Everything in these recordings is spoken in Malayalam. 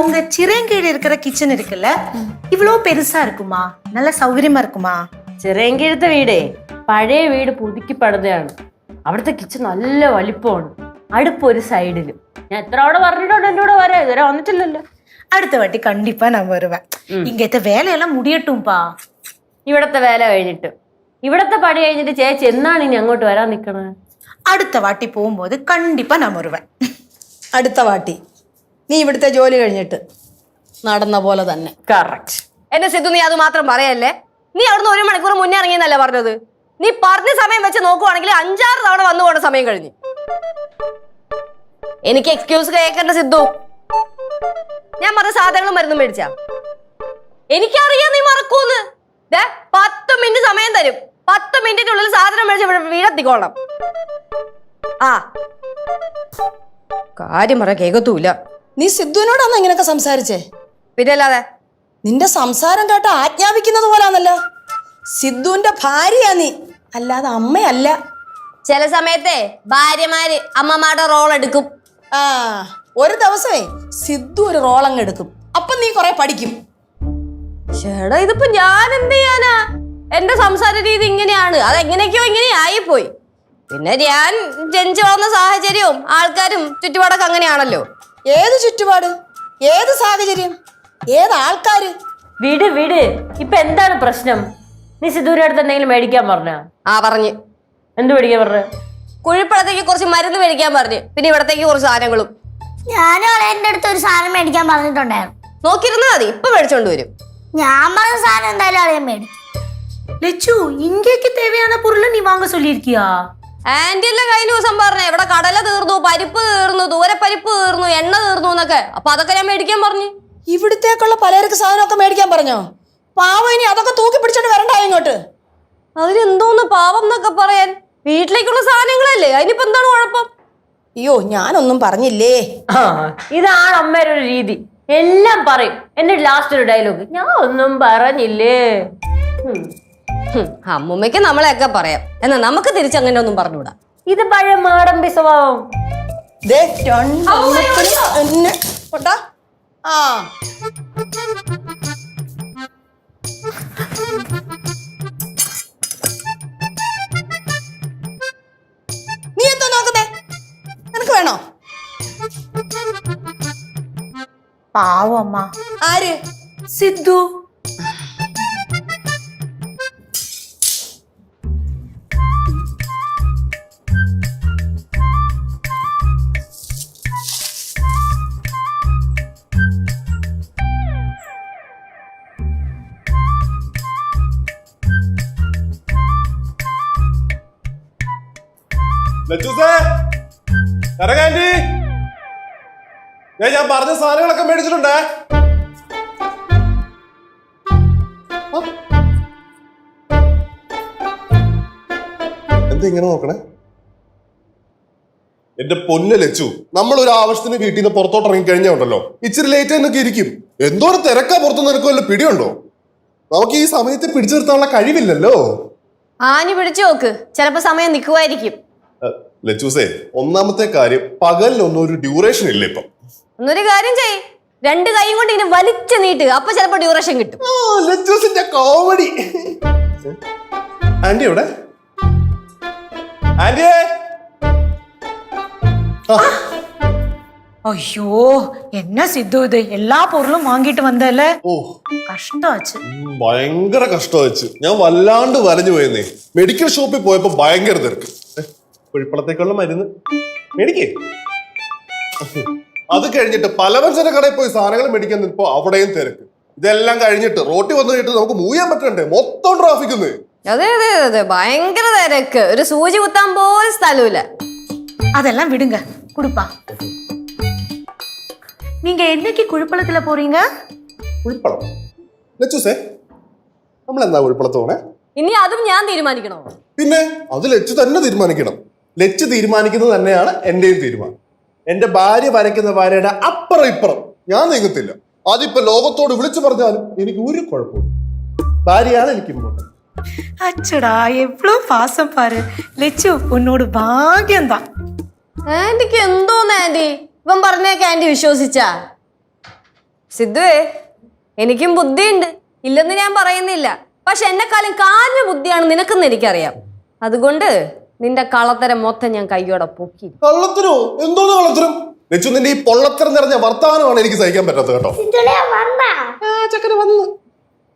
உங்க சிறங்கீழ் இருக்கிற கிச்சன் இருக்குல்ல இவ்வளவு பெருசா இருக்குமா நல்ல சௌகரியமா இருக்குமா ചിറയൻകീഴത്തെ വീടേ പഴയ വീട് പുതുക്കി പണിതയാണ് അവിടുത്തെ കിച്ചൺ നല്ല വലിപ്പമാണ് അടുപ്പ് ഒരു സൈഡിലും ഞാൻ എത്ര അവിടെ പറഞ്ഞിട്ടുണ്ട് എന്റെ കൂടെ വരാം ഇതുവരെ വന്നിട്ടില്ലല്ലോ அடுத்த வாட்டி கண்டிப்பா நான் வருவேன் இங்கത്തെ വേലയെല്ലാം മുടിയട്ടുംപാ ഇവിടത്തെ വേല കഴിഞ്ഞിട്ട് ഇവിടത്തെ പണി കഴിഞ്ഞിട്ട് ചേച്ചി എന്നാണ് ഇനി അങ്ങോട്ട് വരാൻ നിക്കണത് അടുത്ത വാട്ടി പോകുമ്പോൾ കണ്ടിപ്പാ ഞാൻ വരുവേൻ അടുത്ത വാട്ടി നീ ഇവിടുത്തെ ജോലി കഴിഞ്ഞിട്ട് നടന്ന പോലെ തന്നെ കറക്റ്റ് എന്റെ സിദ്ധു നീ അത് മാത്രം പറയല്ലേ നീ അവിടുന്ന് 1 മണിക്കൂർ മുന്നേ ഇറങ്ങിയെന്നല്ലേ പറഞ്ഞത് നീ പറഞ്ഞ സമയം വെച്ച് നോക്കുവാണെങ്കിൽ 5-6 തവണ വന്നു പോണ സമയം കഴിഞ്ഞു എനിക്ക് എക്സ്ക്യൂസ് കേൾക്കേണ്ട സിദ്ധു ഞാൻ പറഞ്ഞ സാധനങ്ങളും മരുന്നും മേടിച്ചാ എനിക്കറിയാം നീ മറക്കൂന്ന് 10 മിനിറ്റ് സമയം തരും 10 മിനിറ്റിനുള്ളിൽ സാധനം മേടിച്ച് വീടെത്തിക്കോളണം ആ കാര്യം പറയാൻ കേൾക്കത്തൂല നീ സിദ്ധുവിനോടാണോ ഇങ്ങനെയൊക്കെ സംസാരിച്ചേ പിന്നെ അല്ലാതെ നിന്റെ സംസാരം കേട്ട ആജ്ഞാപിക്കുന്നത് പോലാന്നല്ലോ സിദ്ധുവിന്റെ ഭാര്യയാ നീ അല്ലാതെ അമ്മയല്ല ചില സമയത്തെ ഭാര്യമാര് അമ്മമാരുടെ റോൾ എടുക്കും ആ ഒരു ദിവസമേ സിദ്ധു ഒരു റോളങ്ങ് എടുക്കും അപ്പൊ നീ കുറെ പഠിക്കും ചേട്ടാ ഇതിപ്പോ ഞാൻ എന്ത് ചെയ്യാനാ എന്റെ സംസാര രീതി ഇങ്ങനെയാണ് അതെങ്ങനെയൊക്കെയോ ഇങ്ങനെ ആയിപ്പോയി പിന്നെ ഞാൻ ജനിച്ചു വളർന്ന സാഹചര്യവും ആൾക്കാരും ചുറ്റുപാടൊക്കെ അങ്ങനെയാണല്ലോ ഏത് ചുറ്റുപാട് ഏത് സാഹചര്യം ഏത് ആൾക്കാര് വിട് വിട് ഇപ്പൊ എന്താണ് പ്രശ്നം നീ സിദ്ധൂരിന്റെ അടുത്ത് എന്തെങ്കിലും മേടിക്കാൻ പറഞ്ഞ ആ പറഞ്ഞു എന്ത് മേടിക്കാൻ പറഞ്ഞ കുഴിപ്പഴത്തേക്ക് കുറച്ച് മരുന്ന് മേടിക്കാൻ പറഞ്ഞു പിന്നെ ഇവിടത്തേക്ക് കുറച്ച് സാധനങ്ങളും ഞാനും അളയന്റെ അടുത്ത് ഒരു സാധനം മേടിക്കാൻ പറഞ്ഞിട്ടുണ്ടായിരുന്നു നോക്കിയിരുന്നാ മതി ഇപ്പൊ മേടിച്ചോണ്ട് വരും ഞാൻ പറഞ്ഞ സാധനം എന്തായാലും അളയൻ മേടിക്കും லெச்சு இங்கேக்கு தேவையான பொருள் நீ வாங்க சொல்லியிருக்கியா ആന്റി എല്ലാം കഴിഞ്ഞ ദിവസം പറഞ്ഞേ ഇവിടെ കടല തീർന്നു പരിപ്പ് തീർന്നു ദൂരപ്പരിപ്പ് തീർന്നു എണ്ണ തീർന്നു എന്നൊക്കെ അപ്പൊ അതൊക്കെ ഞാൻ മേടിക്കാൻ പറഞ്ഞു ഇവിടത്തേക്കുള്ള പലചരക്ക് സാധനമൊക്കെ മേടിക്കാൻ പറഞ്ഞോ പാവം ഇനി അതൊക്കെ തൂക്കി പിടിച്ചോണ്ട് വരണ്ടായോ ഇങ്ങോട്ട് അതിനെന്തോന്ന് പാവം എന്നൊക്കെ പറയാൻ വീട്ടിലേക്കുള്ള സാധനങ്ങളല്ലേ അതിനിപ്പോ എന്താണ് കുഴപ്പം അയ്യോ ഞാനൊന്നും പറഞ്ഞില്ലേ ഇതാണ് അമ്മയുടെ ഒരു രീതി എല്ലാം പറയും എന്നിട്ട് ലാസ്റ്റ് ഒരു ഡയലോഗ് ഞാൻ ഒന്നും പറഞ്ഞില്ലേ അമ്മൂമ്മയ്ക്ക് നമ്മളെയൊക്കെ പറയാം എന്നാ നമുക്ക് തിരിച്ചങ്ങനെ ഒന്നും പറഞ്ഞുകൂടാ ഇത് പഴയ മാടമ്പി സ്വഭാവം ദേ രണ്ടെണ്ണത്തിന് എന്നെ കൊണ്ടാ. ആ നീ എന്താ നോക്കുന്നേ നിനക്ക് വേണോ പാവം അമ്മ ആര് സിദ്ധു ഞാൻ പറഞ്ഞ സാധനങ്ങളൊക്കെ മേടിച്ചിട്ടുണ്ടേ എന്താ ഇങ്ങനെ നോക്കണേ എന്റെ പൊന്ന് ലച്ചു നമ്മൾ ഒരു ആവശ്യത്തിന് വീട്ടിൽ നിന്ന് പുറത്തോട്ട് ഇറങ്ങി കഴിഞ്ഞാൽ ഉണ്ടല്ലോ ഇച്ചിരി ലേറ്റ് ആയിട്ടൊക്കെ ഇരിക്കും എന്തോ ഒരു തിരക്കാ പുറത്തു നിനക്ക് വല്ല പിടിയുണ്ടോ നമുക്ക് ഈ സമയത്ത് പിടിച്ചു നിർത്താനുള്ള കഴിവില്ലല്ലോ ആഞ്ഞു പിടിച്ചു നോക്ക് ചിലപ്പോ സമയം നിൽക്കുമായിരിക്കും ലച്ചൂസേ ഒന്നാമത്തെ കാര്യം പകലിനൊന്നും ഒരു ഡ്യൂറേഷൻ ഇല്ല ഇപ്പൊ എന്നൊരു കാര്യം ചെയ് 2 കൈ കൊണ്ട് ഇങ്ങനെ വലിച്ചു നീട്ടുക അപ്പൊ ചിലപ്പോ ഡ്യൂറേഷൻ കിട്ടും ലച്ചൂസിന്റെ കോമഡി ആന്റി എവിടെ ആന്റിയേ ஐயோ என்ன சித்து இது எல்லா பொருளுം വാങ്ങിട്ട് വന്നല്ലേ ഓ കഷ്ടമാச்சு ഭയങ്കര കഷ്ടമാച്ചു ഞാൻ വല്ലാണ്ട് വരഞ്ഞു പോയെന്നേ മെഡിക്കൽ ഷോപ്പിൽ പോയപ്പോ ഭയങ്കര തിരക്ക് കുഴിപ്പളത്തേക്കുള്ള മരുന്ന് മേടിക്കേ അത് കഴിഞ്ഞിട്ട് പലവ്യഞ്ജന കടയിൽ പോയി സാധനങ്ങൾ മേടിക്കാൻ നിൽപ്പോ അവിടെയും തിരക്ക് ഇതെല്ലാം കഴിഞ്ഞിട്ട് റോട്ടിൽ വന്നു കഴിഞ്ഞിട്ട് നമുക്ക് മൂയാൻ പറ്റണ്ടേ മൊത്തം ട്രാഫിക് അതെ അതെ അതെ ഭയങ്കര തിരക്ക് ഒരു സൂചി കുത്താൻ പോലും സ്ഥലമില്ല அதெல்லாம் விடுங்க குடுப்பா நீங்க என்னைக்கு കുഴിപ്പളത്തില പോறீங்க കുഴിപ്പളം ലച്ചൂസേ നമ്മൾ എന്താ കുഴിപ്പളത്ത് പോണേ ഇനി അതും ഞാൻ തീരുമാനിക്കണോ പിന്നെ അത് ലച്ചു തന്നെ തീരുമാനിക്കണം ലച്ചു തീരുമാനിക്കുന്നത് തന്നെയാണ് എന്റെയും തീരുമാനം എന്റെ ഭാര്യ വരയ്ക്കുന്ന ഭാര്യയുടെ അപ്പുറം ഇപ്പുറം ഞാൻ നീങ്ങത്തില്ല അതിപ്പോ ലോകത്തോട് വിളിച്ചു പറഞ്ഞാലും എനിക്ക് ഒരു കുഴപ്പമില്ല ഭാര്യയാണ് എനിക്ക് ഇമ്പോർട്ടൻറ്റ് அச்சடா எவ்வளவு பாசம் பாரு லெச்சு உன்னோட பாக்கியம் தான் ആന്റിക്ക് എന്തോന്ന് ആന്റി ഇവൻ പറഞ്ഞേക്കെ ആന്റി വിശ്വസിച്ചാ സിദ്ധുവേ, എനിക്കും ബുദ്ധിയുണ്ട്, ഇല്ലെന്ന് ഞാൻ പറയുന്നില്ല. പക്ഷെ എന്നെക്കാളും കാലിന് ബുദ്ധിയാണ് നിനക്കെന്ന് എനിക്കറിയാം. അതുകൊണ്ട് നിന്റെ കള്ളത്തരം മൊത്തം ഞാൻ കയ്യോടെ പൊക്കി. കള്ളത്തരോ? എന്തോന്ന് കള്ളത്തരം? ലച്ചു, നിന്റെ ഈ പൊള്ളത്തരം നിറഞ്ഞ വർത്തമാനമാണ് എനിക്ക് സഹിക്കാൻ പറ്റാത്തത് കേട്ടോ. ചക്കര വന്നു.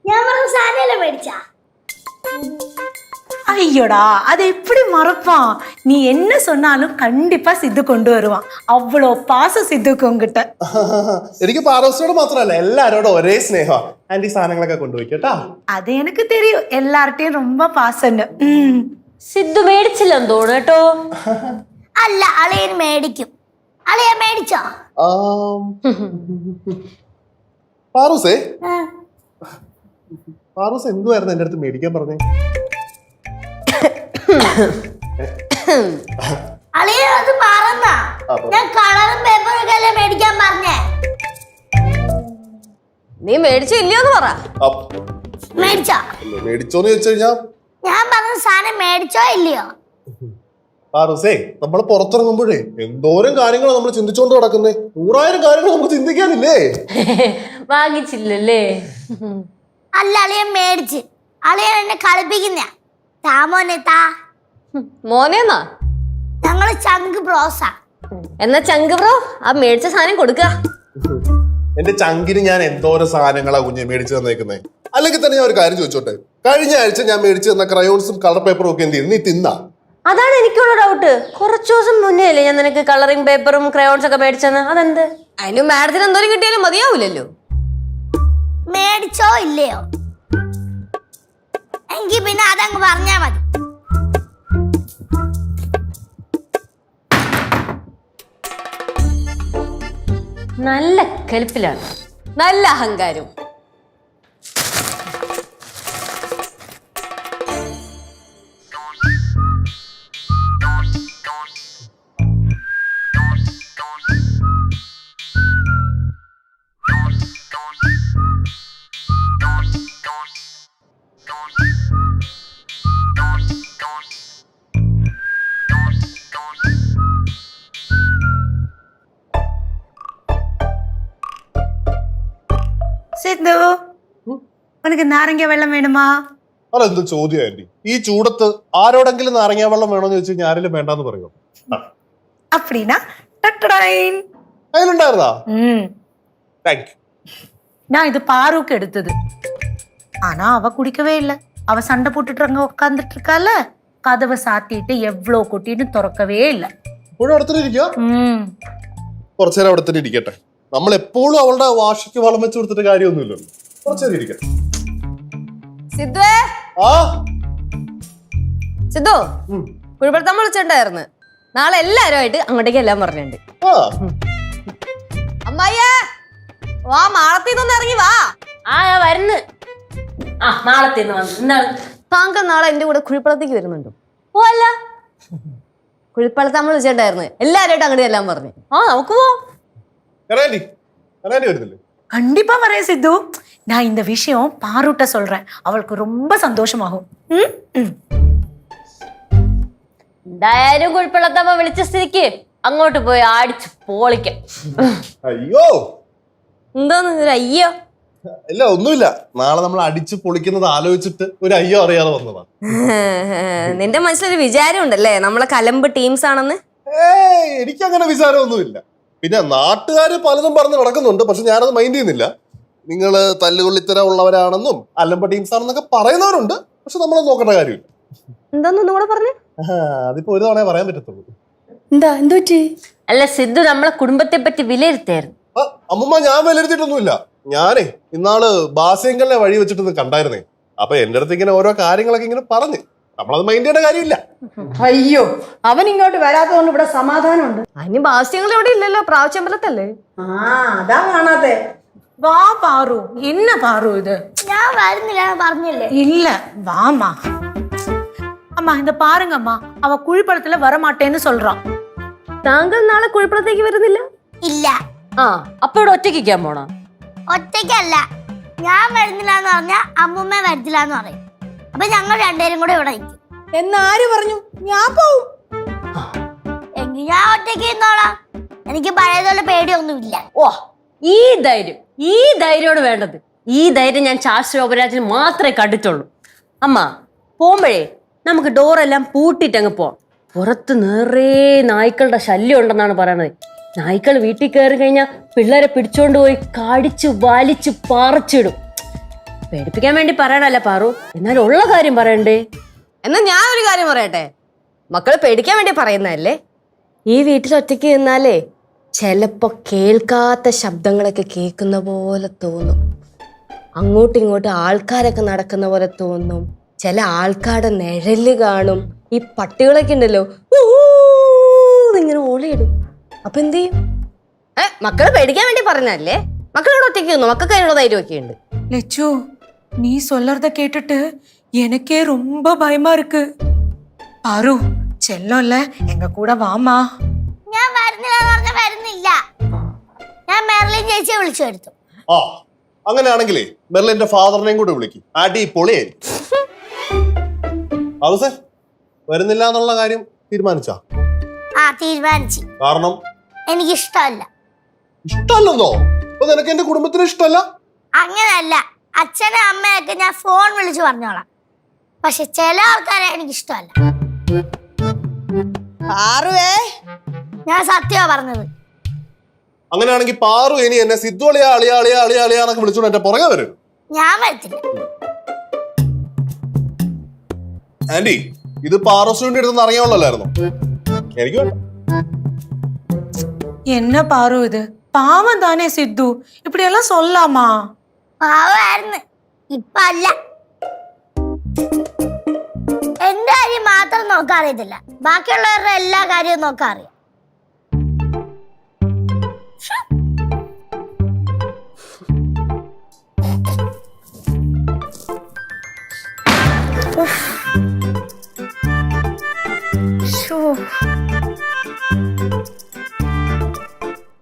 ഞാൻ പറഞ്ഞ സാധനല്ലേ മേടിച്ചാ? ஐயோடா, அது எப்படி மறப்பான்? நீ என்ன சொன்னாலும் கண்டிப்பா சித்து கொண்டு வருவான். அவ்வளோ பாசம் சித்துக்கு உங்ககிட்ட. എനിക്ക് പാറോസിനോട് മാത്രമല്ല എല്ലാരോടും ഒരേ സ്നേഹം. ആന്റി സാധനങ്ങളൊക്കെ കൊണ്ടുപോയി കേട്ടാ. அது எனக்கு தெரியும், எல்லார்ட்டையும் ரொம்ப பாசம்னு. സിദ്ധു മേടിച്ചില്ലെന്ന് തോന്നുന്നു കേട്ടോ. അല്ല, അളിയൻ മേടിക്കും. അളിയ മേടിച്ചോ? പാറൂസേ, പാറൂസ് എന്തുവായിരുന്നു എന്റെ അടുത്ത് മേടിക്കാൻ പറഞ്ഞേ? അളിയ അത് പറഞ്ഞ ഞാൻ കളറും പേപ്പറും ഒക്കെ അല്ലേ മേടിക്കാൻ പറഞ്ഞേ. നീ മേടിച്ചോ ഇല്ലയോന്ന് പറ. മേടിച്ചോ? മേടിച്ചോന്ന് ചോദിച്ചു കഴിഞ്ഞാ ഞാൻ പറഞ്ഞ സാധനം മേടിച്ചോ ഇല്ലയോ? പാറൂസേ, നമ്മൾ പുറത്തിറങ്ങുമ്പോഴേ എന്തോരം കാര്യങ്ങൾ നമ്മൾ ചിന്തിച്ചോണ്ട് കിടക്കുന്നേ. 100,000 കാര്യങ്ങൾ നമുക്ക് ചിന്തിക്കാനില്ലേ? വാങ്ങിച്ചില്ലല്ലേ? അല്ല, അളിയൻ മേടിച്ച്. അളിയൻ എന്നെ കളിപ്പിക്കുന്ന താമോനെ താ. മോനേന്നാ? ഞങ്ങള് ചങ്ക് ബ്രോസാ. എന്നാ ചങ്ക് ബ്രോ, ആ മേടിച്ച സാധനം കൊടുക്ക. എന്റെ ചങ്കിന് ഞാൻ എന്തോരം സാധനങ്ങളാ കുഞ്ഞെ മേടിച്ചു തന്നേക്കുന്നേ. അല്ലെങ്കിൽ തന്നെ ഞാൻ ഒരു കാര്യം ചോദിച്ചോട്ടെ, കഴിഞ്ഞ ആഴ്ച ഞാൻ മേടിച്ചു തന്ന ക്രയോൺസും കളർ പേപ്പറും ഒക്കെ എന്ത് ചെയ്തു? നീ തിന്നാ? അതാണ് എനിക്കുള്ള ഡൗട്ട്. കുറച്ചു ദിവസം മുന്നേ അല്ലേ ഞാൻ നിനക്ക് കളറിംഗ് പേപ്പറും ക്രയോൺസ് ഒക്കെ മേടിച്ചെന്ന്? അതെന്ത്? അതിന് മാഡത്തിന് എന്തോരം കിട്ടിയാലും മതിയാവൂലല്ലോ. മേടിച്ചോ ഇല്ലയോ? എങ്കി പിന്നെ അതങ്ങ് പറഞ്ഞാ മതി. നല്ല കലിപ്പിലാണ്, നല്ല അഹങ്കാരം. சித்து, உனக்கு நாரங்க வெள்ளம் வேணுமா? അതെന്ത് ചോദ്യം ആന്റി? ഈ ചൂടത്ത് ആരോടെങ്കിലും നാരങ്ങാ വെള്ളം വേണമെന്ന് ചോദിച്ചു കഴിഞ്ഞാൽ ആരെങ്കിലും വേണ്ടാന്ന് പറയോ? அப்படின்னா டட்டடைன். അതിലുണ്ടായിരുന്നാ? Thank you. நான் இது பாருக்கு எடுத்தது. ஆனா அவ குடிக்கவே இல்லை. அவ சண்டை போட்டுட்டு அங்க உட்காந்துட்டு இருக்கால, கதவை சாத்திட்டு எவ்வளோ கொட்டின்னு திறக்கவே இல்லை. ഇപ്പോഴും അവിടെ തന്നെ ഇരിക്കുക? കുറച്ചേരം അവിടെ തന്നെ ഇരിക്കട്ടെ. നമ്മൾ എപ്പോഴും അവളുടെ വാശിക്ക് വളം വെച്ച് കൊടുത്തിട്ട് കാര്യമൊന്നുമില്ലല്ലോ. കുറച്ചേരം ഇരിക്കട്ടെ. സിദ്ധുവേ, ആ സിദ്ധു, കുഴിപ്പുറത്തമ്മ വിളിച്ചിട്ടുണ്ടായിരുന്നു. നാളെ എല്ലാരുമായിട്ട് അങ്ങോട്ടേക്ക് എല്ലാം പറഞ്ഞിട്ടുണ്ട്. ആ അമ്മായിയേ, വാ, മാളത്തിന്നൊന്ന് ഇറങ്ങി വാ. ആ വരുന്നു. ആ നാളത്തെ എന്താണ്? താങ്കൾ നാളെ എന്റെ കൂടെ കുഴിപ്പുറത്തേക്ക് വരുന്നുണ്ടോ? ഓ അല്ല, കുഴിപ്പുറത്തമ്മ വിളിച്ചിട്ടുണ്ടായിരുന്നു. എല്ലാരുമായിട്ട് അങ്ങോട്ട് എല്ലാം പറഞ്ഞു. ആ നമുക്ക് പോവാം. വരുന്നില്ലേ? கண்டிப்பா வரேன் சித்து. நான் இந்த விஷயம் பாருட்ட சொல்றேன், அவளுக்கு ரொம்ப சந்தோஷமாகும். എന്തായാലും കുഴപ്പമില്ലാത്തമ്മ വിളിച്ച സ്ഥിതിക്ക് അങ്ങോട്ട് പോയി അടിച്ച് പൊളിക്കാം. അയ്യോ, എന്തോന്ന് ഒരു അയ്യോ? ഇല്ല, ഒന്നുമില്ല. നാളെ നമ്മൾ അടിച്ചു പൊളിക്കുന്നത് ആലോചിച്ചിട്ട് ഒരു അയ്യോ അറിയാതെ വന്നതാണ്. നിന്റെ മനസ്സിലൊരു വിചാരം ഉണ്ടല്ലേ നമ്മളെ കലമ്പ് ടീംസ് ആണെന്ന്? എനിക്കങ്ങനെ വിചാരമൊന്നുമില്ല. പിന്നെ നാട്ടുകാര് പലതും പറഞ്ഞ് നടക്കുന്നുണ്ട്, പക്ഷെ ഞാനത് മൈൻഡ് ചെയ്യുന്നില്ല. നിങ്ങള് തല്ലുകൊള്ളിത്തരം ഉള്ളവരാണെന്നും അല്ലമ്പ ടീംസ് ആണെന്നൊക്കെ പറയുന്നവരുണ്ട്, പക്ഷെ നമ്മളത് നോക്കേണ്ട കാര്യമില്ല. എന്താന്ന് കൂടെ പറഞ്ഞു? അതിപ്പോ ഒരു തവണ പറയാൻ പറ്റത്തുള്ളൂ. എന്തു പറ്റി? അല്ല സിദ്ധു, നമ്മളെ കുടുംബത്തെ പറ്റി വിലയിരുത്തായിരുന്നു. അമ്മൂമ്മ, ഞാൻ വിലയിരുത്തിയിട്ടൊന്നുമില്ല. ഞാനേ ഇന്നാള് ബാസ്യങ്കലിനെ വഴി വെച്ചിട്ട് കണ്ടായിരുന്നേ. അപ്പൊ എന്റെ അടുത്ത് ഇങ്ങനെ ഓരോ കാര്യങ്ങളൊക്കെ ഇങ്ങനെ പറഞ്ഞ് നമ്മളത് മൈൻഡ് ചെയ്യേണ്ട കാര്യമില്ല. അയ്യോ, അവൻ ഇങ്ങോട്ട് വരാത്തതുകൊണ്ട് ഇവിടെ സമാധാനമുണ്ട്. അതിന് ബാസ്യങ്ങൾ ഇവിടെ ഇല്ലല്ലോ, പ്രാവശ്യമ്പലത്തല്ലേ. അതാ കാണാതെ. வா பாரு, என்ன பாரு இது? ഞാൻ വരുന്നില്ല പറഞ്ഞില്ലേ? இல்ல, வாமா. அம்மா இந்த பாருங்க அம்மா, அவ குழிப்பழத்துல வரமாட்டேன்னு சொல்றான். താങ്കൾ നാളെ കുഴിപ്പുറത്തേക്ക് വരുന്നില്ല? ഇല്ല. ആ അപ്പൊ ഇവിടെ ഒറ്റയ്ക്കാൻ പോണോ? ഒറ്റയ്ക്കല്ല, ഞാൻ വരുന്നില്ല എന്ന് പറഞ്ഞാ അമ്മൂമ്മ വരത്തില്ല എന്ന് പറയും. അപ്പൊ ഞങ്ങൾ രണ്ടുപേരും കൂടെ ഇവിടെ നിൽക്കും. എന്നാര് പറഞ്ഞു? ഞാൻ പോവും. എങ്കിൽ ഞാൻ ഒറ്റയ്ക്ക് നിന്നോളാം. എനിക്ക് പഴയതുപോലെ പേടിയൊന്നുമില്ല. ഓ ഈ ധൈര്യമാണ് വേണ്ടത്. ഈ ധൈര്യം ഞാൻ ചാൾസ് ശോഭരാജിന് മാത്രമേ കണ്ടിട്ടുള്ളൂ. അമ്മ പോകുമ്പോഴേ നമുക്ക് ഡോറെല്ലാം പൂട്ടിയിട്ട് അങ്ങ് പോവാം. പുറത്ത് നിറയെ നായ്ക്കളുടെ ശല്യം ഉണ്ടെന്നാണ് പറയണത്. നായ്ക്കൾ വീട്ടിൽ കയറി കഴിഞ്ഞാൽ പിള്ളേരെ പിടിച്ചോണ്ട് പോയി കടിച്ച് വലിച്ച് പറിച്ചിടും. പേടിപ്പിക്കാൻ വേണ്ടി പറയണല്ല പാറു, എന്നാലും ഉള്ള കാര്യം പറയണ്ടേ? എന്നാ ഞാൻ ഒരു കാര്യം പറയട്ടെ, മക്കള് പേടിക്കാൻ വേണ്ടി പറയുന്നതല്ലേ. ഈ വീട്ടിൽ ഒറ്റയ്ക്ക് നിന്നാലേ ചിലപ്പോ കേൾക്കാത്ത ശബ്ദങ്ങളൊക്കെ കേൾക്കുന്ന പോലെ തോന്നും. അങ്ങോട്ടും ഇങ്ങോട്ടും ആൾക്കാരൊക്കെ നടക്കുന്ന പോലെ തോന്നും. ചില ആൾക്കാരുടെ നിഴല് കാണും. ഈ പട്ടികളൊക്കെ ഉണ്ടല്ലോ ഇങ്ങനെ ഓളിയിടും. അപ്പൊ എന്ത് ചെയ്യും? മക്കള് പേടിക്കാൻ വേണ്ടി പറഞ്ഞല്ലേ. മക്കളോട് ഒറ്റയ്ക്ക് നിന്നു, മക്കൾക്ക് അതിനുള്ള ധൈര്യമൊക്കെ ഉണ്ട്. லெச்சு நீ சொல்றத கேட்டுட்டு எனக்கே ரொம்ப பயமா இருக்கு. பாரு செல்லம்ல எங்க கூட வாமா. ഞാൻ വരുന്നില്ല എന്ന് പറഞ്ഞാൽ വരുന്നില്ല. ഞാൻ മെർലിൻ ചേച്ചിയെ വിളിച്ചു വരുത്തും. ആ അങ്ങനെയാണെങ്കിലേ മെർലിന്റെ ഫാദറിനെയും കൂടെ വിളിക്കും. അടിപൊളിയായിരിക്കും. അവസർ വരുന്നില്ല എന്നുള്ള കാര്യം തീരുമാനിച്ചാ? ആ തീരുമാനിച്ചു. കാരണം എനിക്കിഷ്ടമല്ല. ഇഷ്ടമല്ലെന്നോ? അപ്പൊ നിനക്ക് എന്റെ കുടുംബത്തിന് ഇഷ്ടമല്ല? അങ്ങനല്ല, അച്ഛനെ അമ്മയൊക്കെ ഞാൻ ഫോൺ വിളിച്ചു പറഞ്ഞോളാം. പക്ഷെ ചില ആൾക്കാരെ എനിക്കിഷ്ടമല്ല. പാറുവേ, ഞാൻ സത്യമാ പറഞ്ഞത്. അങ്ങനെയാണെങ്കിൽ പാറു ഇനി എന്നെ സിദ്ധു അളിയാ അളിയാ അളിയാ അളിയാ അളിയാന്നൊക്കെ വിളിച്ചോണ്ട് എന്റെ പുറകെ വരും. ഞാൻ വരത്തില്ല. ആന്റി ഇത് പാറസുവിന്റെ അടുത്ത് അറിയാവുള്ളായിരുന്നു. എനിക്ക് വേണ്ട. என்ன பாரு இது பாவம் தானே சித்து, இப்படி எல்லாம் சொல்லாமா? പാവമായിരുന്നു, ഇപ്പൊ അല്ല. എന്റെ കാര്യം മാത്രം നോക്കാൻ അറിയത്തില്ല, ബാക്കിയുള്ളവരുടെ എല്ലാ കാര്യവും നോക്കാൻ അറിയാം.